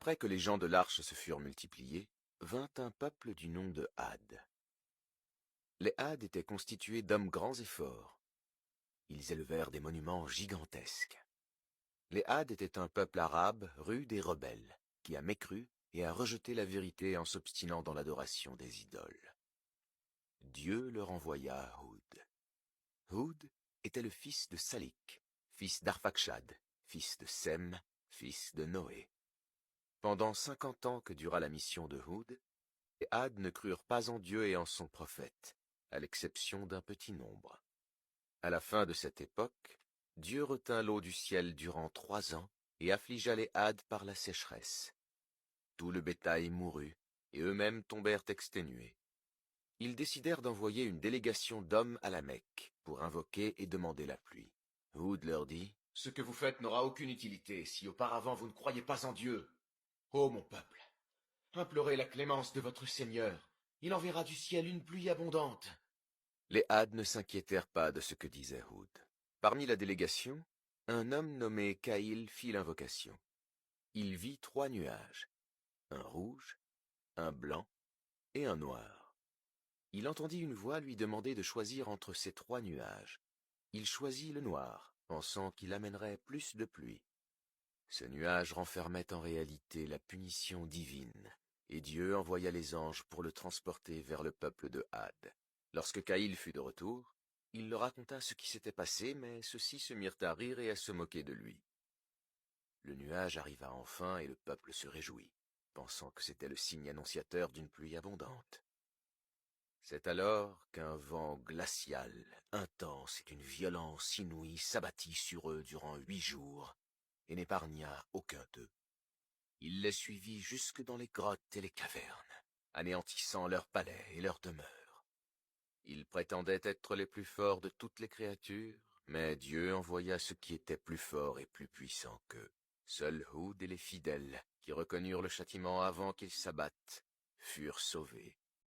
Après que les gens de l'arche se furent multipliés, vint un peuple du nom de Had. Les Had étaient constitués d'hommes grands et forts. Ils élevèrent des monuments gigantesques. Les Had étaient un peuple arabe, rude et rebelle, qui a mécru et a rejeté la vérité en s'obstinant dans l'adoration des idoles. Dieu leur envoya Houd. Houd était le fils de Salik, fils d'Arphaxad, fils de Sem, fils de Noé. Pendant 50 ans que dura la mission de Houd, les Had ne crurent pas en Dieu et en son prophète, à l'exception d'un petit nombre. À la fin de cette époque, Dieu retint l'eau du ciel durant 3 ans et affligea les Had par la sécheresse. Tout le bétail mourut, et eux-mêmes tombèrent exténués. Ils décidèrent d'envoyer une délégation d'hommes à la Mecque pour invoquer et demander la pluie. Houd leur dit, « Ce que vous faites n'aura aucune utilité si auparavant vous ne croyez pas en Dieu. Ô mon peuple, implorez la clémence de votre Seigneur. Il enverra du ciel une pluie abondante. » Les Had ne s'inquiétèrent pas de ce que disait Houd. Parmi la délégation, un homme nommé Caïl fit l'invocation. Il vit 3 nuages, un rouge, un blanc et un noir. Il entendit une voix lui demander de choisir entre ces 3 nuages. Il choisit le noir, pensant qu'il amènerait plus de pluie. Ce nuage renfermait en réalité la punition divine, et Dieu envoya les anges pour le transporter vers le peuple de Had. Lorsque Caïl fut de retour, il leur raconta ce qui s'était passé, mais ceux-ci se mirent à rire et à se moquer de lui. Le nuage arriva enfin et le peuple se réjouit, pensant que c'était le signe annonciateur d'une pluie abondante. C'est alors qu'un vent glacial, intense et d'une violence inouïe s'abattit sur eux durant 8 jours, et n'épargna aucun d'eux. Il les suivit jusque dans les grottes et les cavernes, anéantissant leurs palais et leurs demeures. Ils prétendaient être les plus forts de toutes les créatures, mais Dieu envoya ceux qui étaient plus forts et plus puissants qu'eux. Seuls Houd et les fidèles, qui reconnurent le châtiment avant qu'ils s'abattent, furent sauvés.